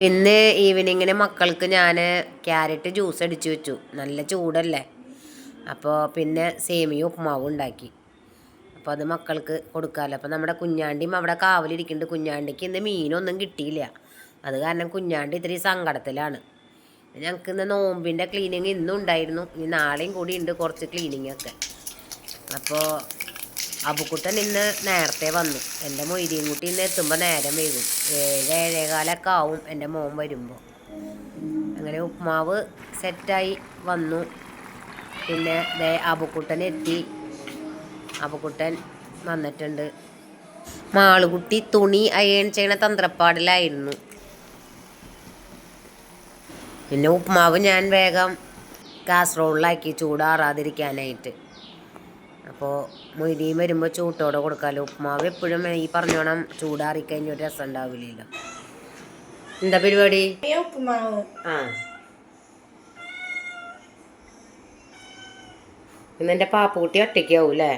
ഇന്ന് ഈവനിങ്ങിന് മക്കൾക്ക് ഞാൻ ക്യാരറ്റ് ജ്യൂസ് അടിച്ചു വെച്ചു. നല്ല ചൂടല്ലേ, അപ്പോൾ പിന്നെ സേമിയ ഉപ്പുമാവും ഉണ്ടാക്കി. അപ്പോൾ അത് മക്കൾക്ക് കൊടുക്കാമല്ലോ. അപ്പോൾ നമ്മുടെ കുഞ്ഞാണ്ടിയും അവിടെ കാവലിരിക്കുന്നുണ്ട്. കുഞ്ഞാണ്ടിക്ക് ഇന്ന് മീനൊന്നും കിട്ടിയില്ല. അത് കാരണം കുഞ്ഞാണ്ടി ഇത്തിരി സങ്കടത്തിലാണ്. ഞങ്ങൾക്ക് ഇന്ന് നോമ്പിൻ്റെ ക്ലീനിങ് ഇന്നും ഉണ്ടായിരുന്നു. ഇനി നാളെയും കൂടി ഉണ്ട് കുറച്ച് ക്ലീനിങ്ങൊക്കെ. അപ്പോൾ അബുക്കുട്ടൻ ഇന്ന് നേരത്തെ വന്നു. എൻ്റെ മൊയ്തീൻകുട്ടി ഇന്ന് എത്തുമ്പോൾ നേരം വൈകും. 7-7:15 ആവും എൻ്റെ മോൻ വരുമ്പോൾ. അങ്ങനെ ഉപ്മാവ് സെറ്റായി വന്നു. പിന്നെ അബുക്കുട്ടൻ എത്തി. അബുക്കുട്ടൻ വന്നിട്ടുണ്ട്. മാളുകുട്ടി തുണി അയൺ ചെയ്യണ തന്ത്രപ്പാടിലായിരുന്നു. പിന്നെ ഉപ്മാവ് ഞാൻ വേഗം കാസറോളിലാക്കി ചൂടാറാതിരിക്കാനായിട്ട്. അപ്പോൾ മൊയ്തീൻ വരുമ്പോൾ ചൂട്ടോടെ കൊടുക്കാമല്ലോ. ഉപ്മാവ് എപ്പോഴും ഈ പറഞ്ഞോണം ചൂടാറിക്കഴിഞ്ഞ ഒരു രസം ഉണ്ടാവില്ലല്ലോ. എന്താ പരിപാടി? ഉപ്മാവ്. ഇന്നെൻ്റെ പാപ്പുകുട്ടി ഒറ്റയ്ക്കാവും അല്ലേ?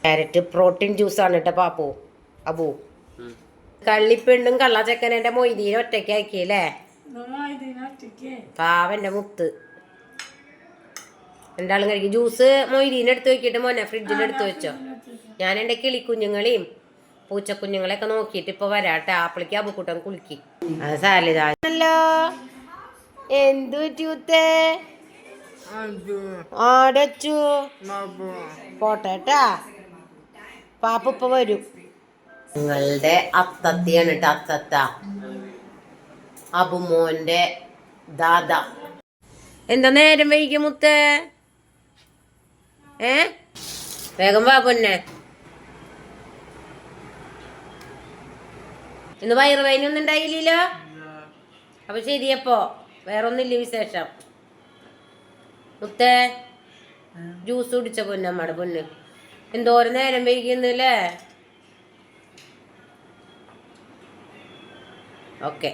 ക്യാരറ്റ് പ്രോട്ടീൻ ജ്യൂസാണ് കേട്ടോ പാപ്പു. അബു കള്ളിപ്പെണ്ണും കള്ളച്ചക്കൻ എൻ്റെ മൊയ്തീനെ ഒറ്റയ്ക്കാക്കിയല്ലേ? പാവൻ്റെ മുത്ത്. രണ്ടാളും കഴിക്കും. ജ്യൂസ് മൊയ്തീനെ എടുത്ത് വെക്കിയിട്ട് മോനെ ഫ്രിഡ്ജിൽ എടുത്ത് വെച്ചോ. ഞാൻ എൻ്റെ കിളിക്കുഞ്ഞുങ്ങളെയും പൂച്ചക്കുഞ്ഞുങ്ങളെയൊക്കെ നോക്കിയിട്ട് ഇപ്പോൾ വരാട്ടെ. ആപ്പിളിക്ക് അബുക്കൂട്ടം കുളിക്കി. അത് സാലിതാണല്ലോ. എന്തു പറ്റൂത്തേ? ആടച്ചു പോട്ടേട്ടാ. പാപ്പ ഇപ്പൊ വരും. നിങ്ങളുടെ അത്തത്തിയാണ് കേട്ടോ. അത്തത്ത അബുമോന്റെ ദാദ. എന്താ നേരം വൈകിയ മുത്തേ? വേഗം വാ പൊന്നെ. ഇന്ന് വയറുവേദനയൊന്നും ഉണ്ടായില്ലല്ലോ. അപ്പൊ ശരിയപ്പോ വേറൊന്നുമില്ല വിശേഷം. മുത്തേ ജ്യൂസ് കുടിച്ച പൊന്നെ അമ്മയുടെ പൊന്ന്. എന്തോരം നേരം വൈകിയെന്നല്ലേ. ഓക്കെ.